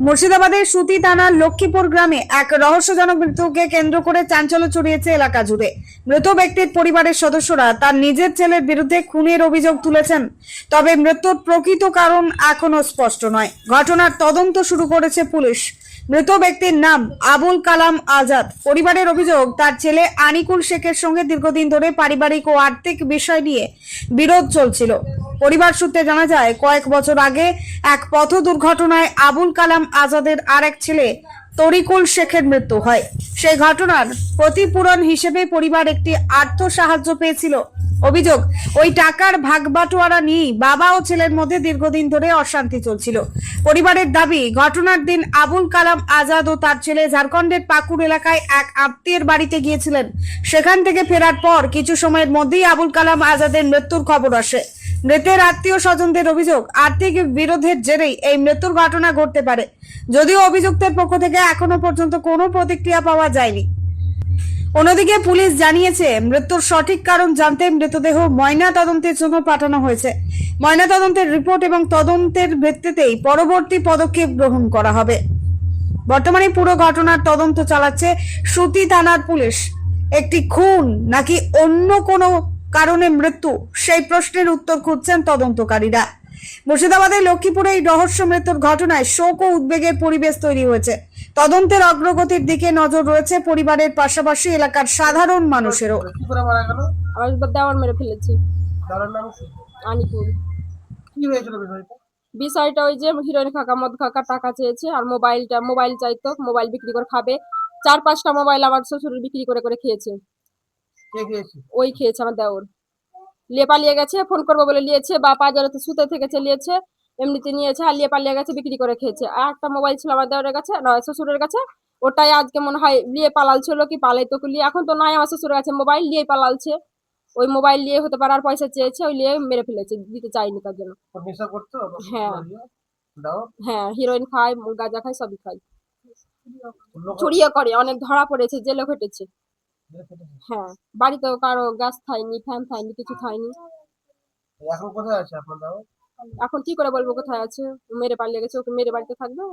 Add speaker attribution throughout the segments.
Speaker 1: মুর্শিদাবাদের সুতি থানার লক্ষ্মীপুর গ্রামে এক রহস্যজনক মৃত্যুকে কেন্দ্র করে চাঞ্চল্য ছড়িয়েছে এলাকা জুড়ে। মৃত ব্যক্তির পরিবারের সদস্যরা তার নিজের ছেলের বিরুদ্ধে খুনের অভিযোগ তুলেছেন, তবে মৃত্যুর প্রকৃত কারণ এখনো স্পষ্ট নয়। ঘটনার তদন্ত শুরু করেছে পুলিশ। মৃত ব্যক্তির নাম আবুল কালাম আজাদ। পরিবারের অভিযোগ, তার ছেলে আনিকুল শেখের সঙ্গে দীর্ঘদিন ধরে পারিবারিক ও আর্থিক বিষয় নিয়ে বিরোধ চলছিল। পরিবার সূত্রে জানা যায়, কয়েক বছর আগে এক পথ দুর্ঘটনায় আবুল কালাম আজাদের আরেক ছেলে তরিকুল শেখের মৃত্যু হয়। সেই ঘটনার ক্ষতিপূরণ হিসেবে পরিবার একটি আর্থ সাহায্য পেয়েছিল। অভিযোগ, ওই টাকার ভাগবাটোয়ারা নিয়েই বাবা ও ছেলের মধ্যে দীর্ঘদিন ধরে অশান্তি চলছিল। পরিবারের দাবি, ঘটনার দিন আবুল কালাম আজাদ ও তার ছেলে ঝাড়খণ্ডের পাকুড় এলাকায় এক আত্মীয়ের বাড়িতে গিয়েছিলেন। সেখান থেকে ফেরার পর কিছু সময়ের মধ্যেই আবুল কালাম আজাদের মৃত্যুর খবর আসে। মৃতের আত্মীয় স্বজনদের অভিযোগ, আর্থিক বিরোধের জেরেই এই মৃত্যুর ঘটনা ঘটতে পারে। যদিও অভিযুক্তের পক্ষ থেকে এখনো পর্যন্ত কোনো প্রতিক্রিয়া পাওয়া যায়নি। অন্যদিকে পুলিশ জানিয়েছে, মৃত্যুর সঠিক কারণ জানতে মৃতদেহ ময়না তদন্তের জন্য পাঠানো হয়েছে। ময়না তদন্তের রিপোর্ট এবং তদন্তের ভিত্তিতেই পরবর্তী পদক্ষেপ গ্রহণ করা হবে। বর্তমানে পুরো ঘটনার তদন্ত চালাচ্ছে সুতি থানার পুলিশ। একটি খুন নাকি অন্য কোনো কারণে মৃত্যু, সেই প্রশ্নের উত্তর খুঁজছেন তদন্তকারীরা। মুর্শিদাবাদের লক্ষ্মীপুরে এই রহস্য মৃত্যুর ঘটনায় শোক ও উদ্বেগের পরিবেশ তৈরি হয়েছে। তদন্তের অগ্রগতির দিকে নজর রয়েছে পরিবারের পাশাপাশি এলাকার সাধারণ মানুষেরও।
Speaker 2: কি করে মারা গেল?
Speaker 3: আমার দেওয়ার মেরে ফেলেছে।
Speaker 2: দাদার নাম কি?
Speaker 3: আনিকুল।
Speaker 2: কি হয়েছিল বিষয়টা?
Speaker 3: বিষয়টা ওই যে হিরোইন কাকা মদ কাকা টাকা চেয়েছে আর মোবাইল চাইতো, মোবাইল বিক্রি করে খাবে। 4-5টা মোবাইল আমার শ্বশুর বিক্রি করে করে খেয়েছে।
Speaker 2: কে খেয়েছে?
Speaker 3: ওই খেয়েছে আমার দেওর। লিয়ে পালিয়ে গেছে, ফোন করবো বলে নিয়েছে, বা বাজারে সুতে থেকে নিয়েছে, এমনিতে নিয়েছে আর লিয়ে পালিয়ে গেছে, বিক্রি করে খেয়েছে। আর একটা মোবাইল ছিল আমার দেওরের কাছে, নয় শ্বশুরের কাছে, ওটাই আজকে মনে হয় লিয়ে পালালছিল কি পালাইতো কি লিয়ে, এখন তো নাই আমার শ্বশুরের কাছে মোবাইল, লিয়ে পালালছে। ওই মোবাইল নিয়ে হতে পারে আর পয়সা চেয়েছে, ওই নিয়ে মেরে ফেলেছে, দিতে চাইনি তার জন্য।
Speaker 2: ও নেশা করতো?
Speaker 3: হ্যাঁ
Speaker 2: দাও।
Speaker 3: হ্যাঁ, হিরোইন খায়, গাঁজা খায়, সবই খায়।
Speaker 2: লোক
Speaker 3: চুরিও করে, অনেক ধরা পড়েছে, জেলে ঘটেছে।
Speaker 2: মেরে ফেলেছে।
Speaker 3: হ্যাঁ, বাড়িতেও কারো গ্যাস থাইনি, ফ্যান থাইনি, কিছু থাইনি।
Speaker 2: এখন কোথায় আছে আপনার দাও?
Speaker 3: এখন কি করে বলবো কোথায় আছে? ও মেরে পালিয়ে গেছে, ওকে মেরে বাড়িতে থাকবে?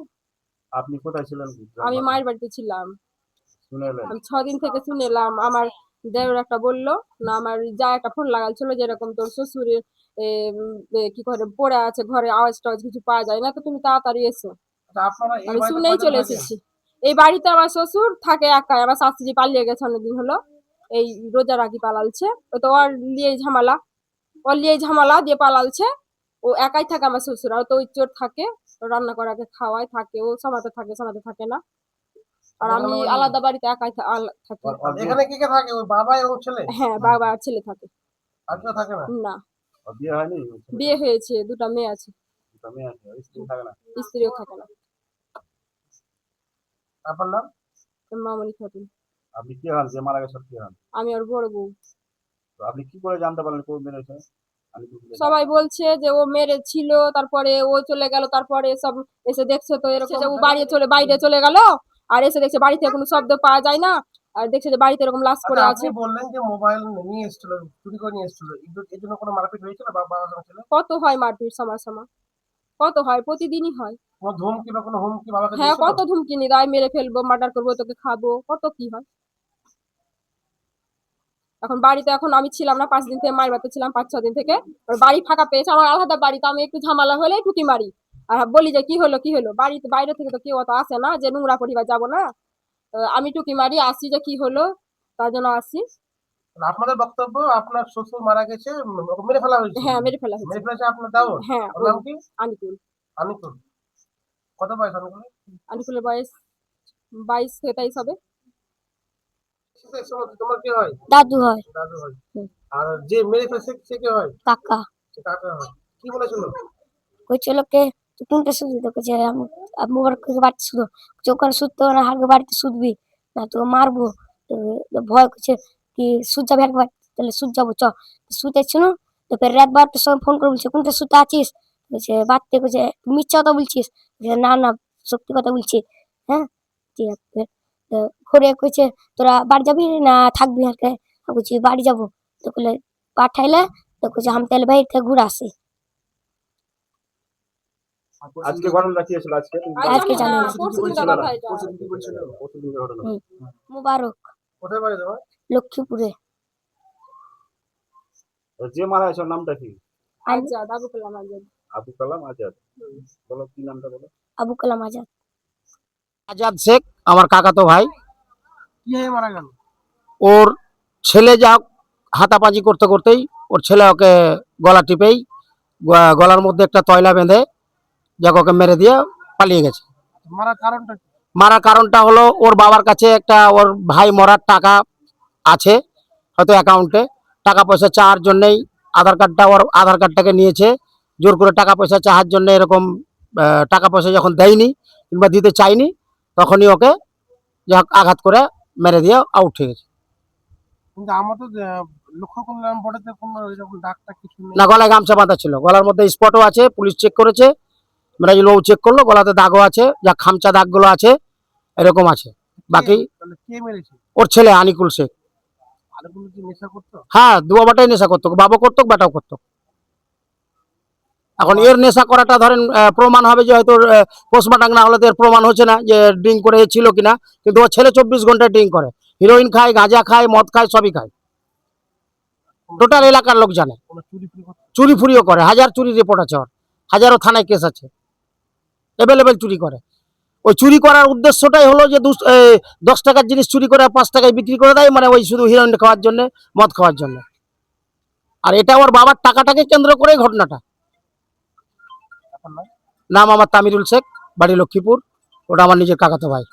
Speaker 2: আপনি কোথায় ছিলেন?
Speaker 3: আমি মায়ের বাড়িতে ছিলাম।
Speaker 2: শুনে এলেন?
Speaker 3: আমি 6 দিন থেকে শুনে এলাম। আমার দেওর একটা বললো, না আমার যা একটা ফোন লাগাচ্ছিল, যেরকম তোর শ্বশুরের কি করে পড়ে আছে ঘরে, আওয়াজ টাওয়াজ কিছু পাওয়া যায় না, তো তুমি তাড়াতাড়ি এসো।
Speaker 2: আচ্ছা, আপনারা এই
Speaker 3: আমি
Speaker 2: বাড়িতে
Speaker 3: শুনেই
Speaker 2: কয়জন
Speaker 3: চলে
Speaker 2: থাকেন?
Speaker 3: এসেছি। এই বাড়িতে আমার শ্বশুর থাকে একাই, আমার শাশুড়ি পালিয়ে গেছে অনেকদিন হলো। এই রোজার আগে পালালছে। ও তো ওর লিয়েই ঝামেলা দিয়ে পালালছে। ও একাই থাকে আমার শ্বশুর, আর তো ওই চোর থাকে, ও রান্না করাকে খাওয়ায়, থাকে, ও সমাতে থাকে, সমাতে থাকে না। আর আমি আলাদা বাড়িতে একাই থাকি।
Speaker 2: এখানে কে কে থাকে? ওই বাবা এবং ছেলে?
Speaker 3: হ্যাঁ, বাবা আর ছেলে থাকে।
Speaker 2: আর কেউ থাকে না?
Speaker 3: না,
Speaker 2: বিয়ে হয়নি?
Speaker 3: বিয়ে হয়েছে, 2টা মেয়ে আছে,
Speaker 2: দুটো মেয়ে আছে, স্ত্রী থাকে না?
Speaker 3: স্ত্রীও থাকে না।
Speaker 2: আপনার নাম?
Speaker 3: মামনি খাতুন।
Speaker 2: আপনি কে হন? যে মারা গেছে কে হন?
Speaker 3: আমি ওর বড় বউ।
Speaker 2: তো আপনি কি করে জানতে পারলেন কোন মেরেছে?
Speaker 3: সবাই বলছে যে ও মেরেছিল, তারপরে ও চলে গেল, তারপরে সব এসে দেখছে তো এরকম যে ও বাইরে চলে গেল, আর এসে দেখছে বাড়িতে কোনো শব্দ পাওয়া যায় না, আর দেখছে যে বাড়িতে এরকম লাশ পড়ে
Speaker 2: আচ্ছা,
Speaker 3: আছে।
Speaker 2: আপনি বললেন যে মোবাইল নিয়ে এসেছিল, চুরি করে নিয়ে এসেছিল, এর জন্য কোনো মারপিট হয়েছিল বাবার সঙ্গে ছিল?
Speaker 3: কত হয় মারপিট সময়, কত হয়, প্রতিদিনই হয়।
Speaker 2: কোনো ধমকি বা কোনো হুমকি বাবাকে
Speaker 3: হ্যাঁ,
Speaker 2: দিয়েছিল?
Speaker 3: কত ধুমকি নি দেয়, মেরে ফেলবো, মার্ডার করবো, তোকে খাবো, কত কি হয়। এখন বাড়িতে এখন আমি ছিলাম না, 5 দিন থেকে মায়ের বাড়িতে ছিলাম, 5-6 দিন থেকে। ওর বাড়ি ফাঁকা পেয়েছে, আমার আলাদা বাড়ি, তো আমি একটু ঝামেলা হলে ঢুকি মারি, আর বলি যে কি হলো। বাড়িতে বাইরে থেকে তো কেউ অত আসে না যে নোংরা পরিবার যাবো না। আমি টুকি মারি, আসি যে কি হলো, তার জন্য আসি।
Speaker 2: আপনাদের বক্তব্য আপনার শ্বশুর মারা গেছে, ওকে মেরে ফেলা হয়েছে?
Speaker 3: হ্যাঁ, মেরে ফেলা
Speaker 2: মেরে
Speaker 3: হয়েছে।
Speaker 2: ফেলেছে আপনার দাও?
Speaker 3: হ্যাঁ,
Speaker 2: ওর
Speaker 3: ওই
Speaker 2: নাম কি?
Speaker 3: আনিকুল।
Speaker 2: আনিকুল। কত বয়স আনিকুল?
Speaker 3: আনিকুলের বয়স 22-23 হবে।
Speaker 2: তোমার কি হয়?
Speaker 4: দাদু হয়।
Speaker 2: দাদু হয়।
Speaker 4: হুম।
Speaker 2: আর যে মেরে ফেলেছে সে কে হয়?
Speaker 4: কাকা।
Speaker 2: সে কাকা হয়। কি বলেছিল?
Speaker 4: কইছিল কে তুই কোনটা শুধু তোকে যে মুবারক করে বাড়িতে শুধু ওখানে শুধতো না, হালকা বাড়িতে শুধবি না তো মারবো। তো ভয় করছে কি সুদ যাবে হালকা বাড়িতে, তাহলে সুদ যাবো চ শুতে ছিল। তো ফের রাত 12টার সময় ফোন করে বলছে কোনটা শুতে আছিস, বলছে বাড়িতে, বলছে মিথ্যা কথা বলছিস, না না সত্যি কথা বলছি। হ্যাঁ, ঠিক আছে। তো ঘুরে কইছে তোরা বাড়ি যাবি না থাকবি হালকা, বলছি বাড়ি যাবো। তো বলে পাঠাইলে, তো কইছে আমি তাহলে বাইরে থেকে ঘুরে আসি।
Speaker 5: আজকে ঘটনাটা কি হয়েছিল আজকে
Speaker 4: আজকে জানি না।
Speaker 3: পরশুদিনকার কথা এটা।
Speaker 5: পরশুদিনের ঘটনা
Speaker 4: মুবারক
Speaker 2: কোথায় বাড়ি তোমার?
Speaker 4: লক্ষ্মীপুরে।
Speaker 5: যে মারা গেছে ওর নামটা কি?
Speaker 3: আজাদ, আবু কালাম আজাদ।
Speaker 5: আবু কালাম আজাদ। বলো কি নামটা বলো।
Speaker 4: আবু কালাম আজাদ।
Speaker 6: আজাদ শেখ আমার কাকাতো ভাই।
Speaker 2: কি হয়ে মারা গেল?
Speaker 6: ওর ছেলে যা হাতাপাজি করতে করতেই ওর ছেলে ওকে গলা টিপেই গলার মধ্যে একটা তয়লা বেঁধে যাকে ওকে মেরে দিয়ে পালিয়ে গেছে।
Speaker 2: মারার কারণটা কি?
Speaker 6: মারার কারণটা হলো ওর বাবার কাছে একটা ওর ভাই মরার টাকা আছে হয়তো অ্যাকাউন্টে, টাকা পয়সা চাওয়ার জন্যেই ওর আধার কার্ডটাকে নিয়েছে, জোর করে টাকা পয়সা চাওয়ার জন্য এরকম টাকা পয়সা যখন দেয়নি কিংবা দিতে চাইনি তখনই ওকে যা আঘাত করে মেরে দিয়ে আউট হয়ে গেছে।
Speaker 2: কিন্তু আমরা তো লক্ষ্য করলাম বডিতে কোনো এরকম দাগটা কিছু নেই।
Speaker 6: না, গলায় গামছা বাঁধা ছিল, গলার মধ্যে স্পটও আছে, পুলিশ চেক করেছে, মেরাজুলবাবু চেক করলো, গলাতে দাগও আছে, যা খামচা দাগগুলো আছে এরকম আছে। বাকি
Speaker 2: তাহলে কে মেরেছে?
Speaker 6: ওর ছেলে আনিকুল শেখ।
Speaker 2: আরেকগুলো কি নেশা করতো?
Speaker 6: হ্যাঁ, দুবারটাই নেশা করতো, বাবা করতো বেটাও করতো। এখন এর নেশা করাটা ধরেন প্রমাণ হবে যে হয়তো পোস্টমর্টম না হলে তো এর প্রমাণ হচ্ছে না যে ড্রিঙ্ক করে ছিল কিনা, কিন্তু ওর ছেলে 24 ঘন্টা ড্রিঙ্ক করে, হিরোইন খায়, গাঁজা খায়, মদ খায়, সবই খায়, টোটাল এলাকার লোক জানে।
Speaker 2: কোনো চুরি ফুরি করতো?
Speaker 6: চুরি ফুরিও করে, হাজার চুরি রিপোর্ট আছে ওর, হাজারো থানায় কেস আছে, অ্যাভেলেবেল চুরি করে। ওই চুরি করার উদ্দেশ্যটাই হলো যে 10 টাকার জিনিস চুরি করে 5 টাকায় বিক্রি করে দেয়, মানে ওই শুধু হিরোইন খাওয়ার জন্য, মদ খাওয়ার জন্য। আর এটা ওর বাবার টাকাটাকে কেন্দ্র করে ঘটনাটা।
Speaker 2: এখন না?
Speaker 6: নাম আমার তামিরুল শেখ, বাড়ি লক্ষ্মীপুর, ওটা আমার নিজের কাকাতো ভাই।